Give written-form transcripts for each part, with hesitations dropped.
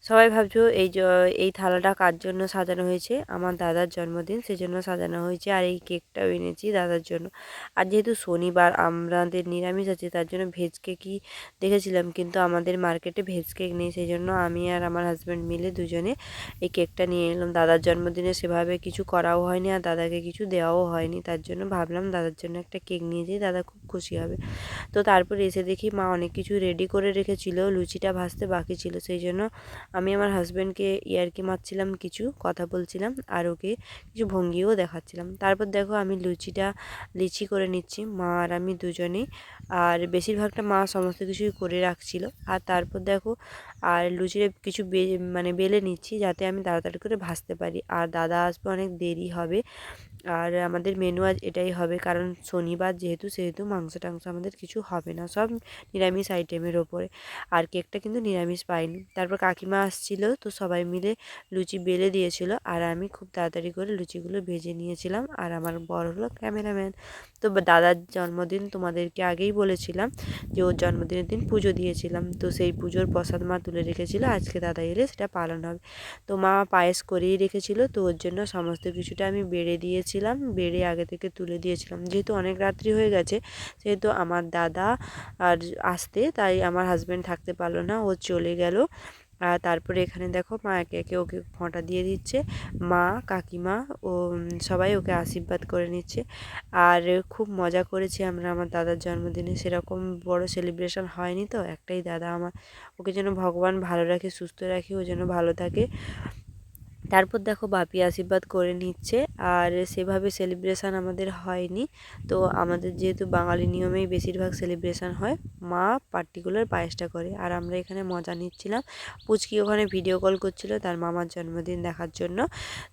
সবাই ভাবছো এই থালাটা কার জন্য সাজানো হয়েছে, আমার দাদার জন্মদিন সেজন্য সাজানো হয়েছে। আর এই কেকটাও এনেছি দাদার জন্য। আর যেহেতু শনিবার আমাদের নিরামিষ আছে, তার জন্য ভেজ কেকই দেখেছিলাম, কিন্তু আমাদের মার্কেটে ভেজ কেক নেই। সেই জন্য আমি আর আমার হাজব্যান্ড মিলে দুজনে এই কেকটা নিয়ে এলাম। দাদার জন্মদিনে সেভাবে কিছু করাও হয়নি আর দাদাকে কিছু দেওয়াও হয়নি, তার জন্য ভাবলাম দাদার জন্য একটা কেক নিয়ে যাই, দাদা খুব খুশি হবে। তো তারপর এসে দেখি মা অনেক কিছু রেডি করে রেখেছিল, লুচিটা ভাজতে বাকি ছিল। সেই জন্য আমি আমার হাজব্যান্ডকে ইয়ার্কি মারছিলাম, কিছু কথা বলছিলাম আর ওকে কিছু ভঙ্গিও দেখাচ্ছিলাম। তারপর দেখো আমি লিচি করে নিচ্ছি মা আর আমি দুজনেই। আর বেশিরভাগটা মা সমস্ত কিছুই করে রাখছিল। আর তারপর দেখো আর লুচির কিছু মানে বেলে নিচ্ছি, যাতে আমি তাড়াতাড়ি করে ভাজতে পারি। আর দাদা আসবে, অনেক দেরি হবে। আর আমাদের মেনু আজ এটাই হবে, কারণ শনিবার সেহেতু মাংস টাংস আমাদের কিছু হবে না, সব নিরামিষ আইটেমের ওপরে। আর কেকটা কিন্তু নিরামিষ পাইনি। তারপর কাকিমা আসছিল, তো সবাই মিলে লুচি বেলে দিয়েছিল আর আমি খুব তাড়াতাড়ি করে লুচিগুলো ভেজে নিয়েছিলাম। আর আমার বড় হলো ক্যামেরাম্যান। তো দাদার জন্মদিন তোমাদেরকে আগেই বলেছিলাম যে ওর জন্মদিনের দিন পুজো দিয়েছিলাম, তো সেই পুজোর প্রসাদ মা তুলে রেখেছিল, আজকে দাদা এলে সেটা পালন হবে। তো মা পায়েস করেই রেখেছিল, তো ওর জন্য সমস্ত কিছুটা আমি বেড়ে দিয়েছিলাম, বেড়ে আগে থেকে তুলে দিয়েছিলাম। যেহেতু অনেক রাত্রি হয়ে গেছে, সেহেতু আমার দাদা আর আসতে, তাই আমার হাজব্যান্ড থাকতে পারলো না, ও চলে গেল। আর তারপরে এখানে দেখো মা একে একে ওকে ফোঁটা দিয়ে দিচ্ছে, মা কাকিমা ও সবাই ওকে আশীর্বাদ করে নিচ্ছে। আর খুব মজা করেছি আমরা আমার দাদার জন্মদিনে। সেরকম বড় সেলিব্রেশন হয়নি, তো একটাই দাদা আমার, ওকে যেন ভগবান ভালো রাখে, সুস্থ রাখে, ও যেন ভালো থাকে। তারপর দেখো বাপি আশীর্বাদ করে নিচ্ছে। আর সেভাবে সেলিব্রেশান আমাদের হয়নি, তো আমাদের যেহেতু বাঙালি নিয়মেই বেশিরভাগ সেলিব্রেশান হয়, মা পার্টিকুলার পায়েসটা করে আর আমরা এখানে মজা নিচ্ছিলাম। পুচকি ওখানে ভিডিও কল করছিল তার মামার জন্মদিন দেখার জন্য।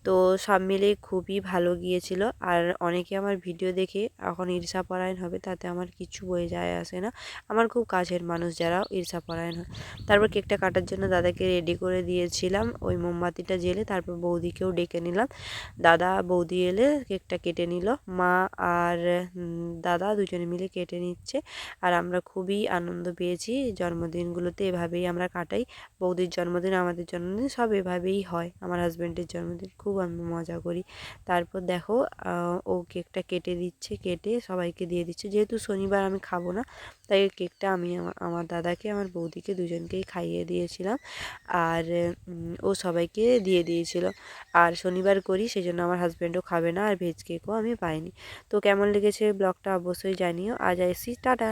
তো সব মিলেই খুবই ভালো গিয়েছিল। আর অনেকে আমার ভিডিও দেখে এখন ঈর্ষাপরায়ণ হবে, তাতে আমার কিছু বয়ে যায় আসে না। আমার খুব কাছের মানুষ যারা ঈর্ষাপরায়ণ হয়। তারপর কেকটা কাটার জন্য দাদাকে রেডি করে দিয়েছিলাম, ওই মোমবাতিটা জ্বেলে। তারপর বৌদিকেও ডেকে নিলাম, দাদা বৌদি এলে কেকটা কেটে নিল। মা আর দাদা দুজনে মিলে কেটে নিচ্ছে। আর আমরা খুবই আনন্দ পেয়েছি, জন্মদিনগুলোতে এভাবেই আমরা কাটাই। বৌদির জন্মদিন, আমাদের জন্মদিন সব এভাবেই হয়। আমার হাজব্যান্ডের জন্মদিন খুব আমি মজা করি। তারপর দেখো ও কেকটা কেটে দিচ্ছে, কেটে সবাইকে দিয়ে দিচ্ছে। যেহেতু শনিবার আমি খাবো না, তাই কেকটা আমি আমার দাদাকে আমার বৌদিকে দুজনকেই খাইয়ে দিয়েছিলাম। আর ও সবাইকে দিয়ে দিয়েছিল। আর শনিবার করি, সেই জন্য আমার হাজব্যান্ডও খাবে না, আর ভেজ কেকও আমি পাইনি। তো কেমন লেগেছে ব্লগটা অবশ্যই জানিও। আজ আসি, টাটা।